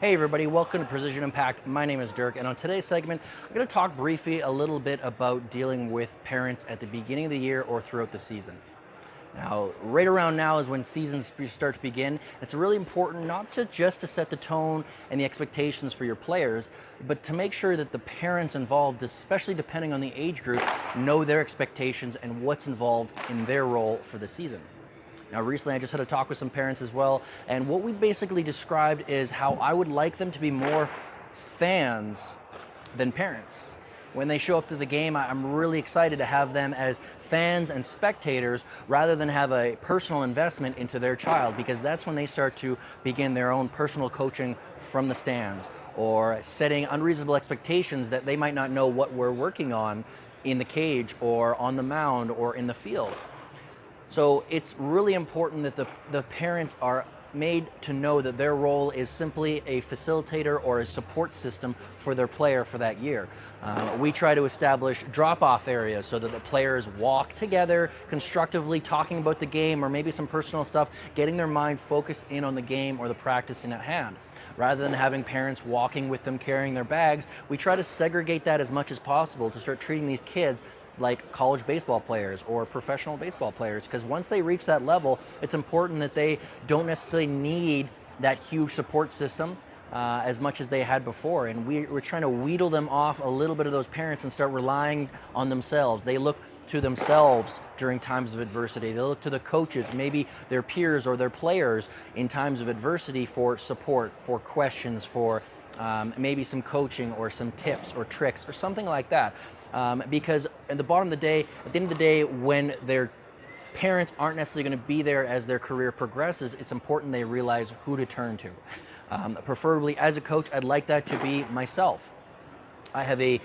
Hey everybody, welcome to Precision Impact. My name is Dirk, and on today's segment, I'm going to talk briefly a little bit about dealing with parents at the beginning of the year or throughout the season. Now, right around now is when seasons start to begin. It's really important not to just to set the tone and the expectations for your players, but to make sure that the parents involved, especially depending on the age group, know their expectations and what's involved in their role for the season. Now, recently I just had a talk with some parents as well, and what we basically described is how I would like them to be more fans than parents. When they show up to the game, I'm really excited to have them as fans and spectators rather than have a personal investment into their child, because that's when they start to begin their own personal coaching from the stands or setting unreasonable expectations that they might not know what we're working on in the cage or on the mound or in the field. So it's really important that the parents are made to know that their role is simply a facilitator or a support system for their player for that year. We try to establish drop-off areas so that the players walk together constructively, talking about the game or maybe some personal stuff, getting their mind focused in on the game or the practicing at hand. Rather than having parents walking with them carrying their bags, we try to segregate that as much as possible to start treating these kids like college baseball players or professional baseball players, because once they reach that level, it's important that they don't necessarily need that huge support system as much as they had before. And we're trying to wheedle them off a little bit of those parents and start relying on themselves. They look to themselves during times of adversity. They look to the coaches, maybe their peers or their players in times of adversity for support, for questions, for maybe some coaching or some tips or tricks or something like that. Because at the bottom of the day, at the end of the day, when their parents aren't necessarily going to be there as their career progresses, it's important they realize who to turn to. Preferably as a coach, I'd like that to be myself. I have a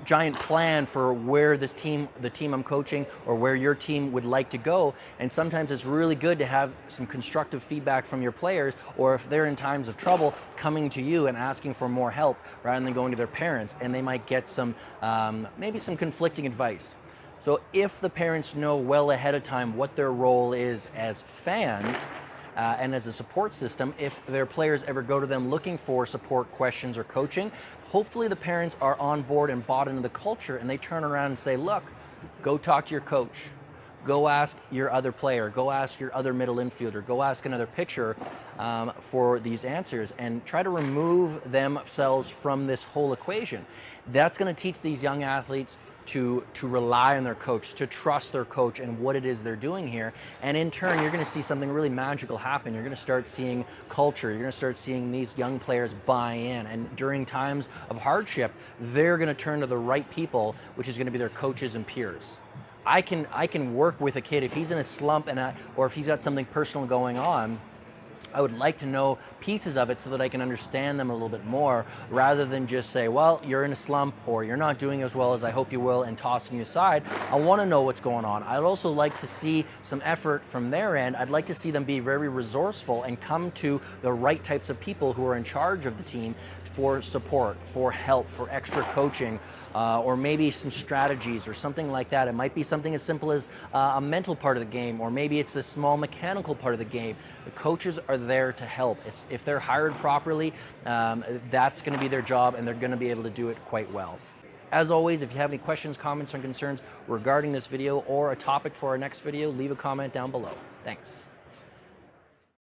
giant plan for where the team I'm coaching or where your team would like to go, and sometimes it's really good to have some constructive feedback from your players, or if they're in times of trouble, coming to you and asking for more help rather than going to their parents, and they might get some maybe some conflicting advice. So if the parents know well ahead of time what their role is as fans, and as a support system, if their players ever go to them looking for support, questions, or coaching, hopefully the parents are on board and bought into the culture, and they turn around and say, look, go talk to your coach. Go ask your other player. Go ask your other middle infielder. Go ask another pitcher for these answers, and try to remove themselves from this whole equation. That's going to teach these young athletes to rely on their coach, to trust their coach and what it is they're doing here. And in turn, you're going to see something really magical happen. You're going to start seeing culture. You're going to start seeing these young players buy in. And during times of hardship, they're going to turn to the right people, which is going to be their coaches and peers. I can work with a kid if he's in a slump or if he's got something personal going on. I would like to know pieces of it so that I can understand them a little bit more, rather than just say, well, you're in a slump or you're not doing as well as I hope you will, and tossing you aside. I want to know what's going on. I'd also like to see some effort from their end. I'd like to see them be very resourceful and come to the right types of people who are in charge of the team for support, for help, for extra coaching, or maybe some strategies or something like that. It might be something as simple as a mental part of the game, or maybe it's a small mechanical part of the game. The coaches are there to help. If they're hired properly, that's going to be their job, and they're going to be able to do it quite well. As always, if you have any questions, comments, or concerns regarding this video or a topic for our next video, leave a comment down below. Thanks.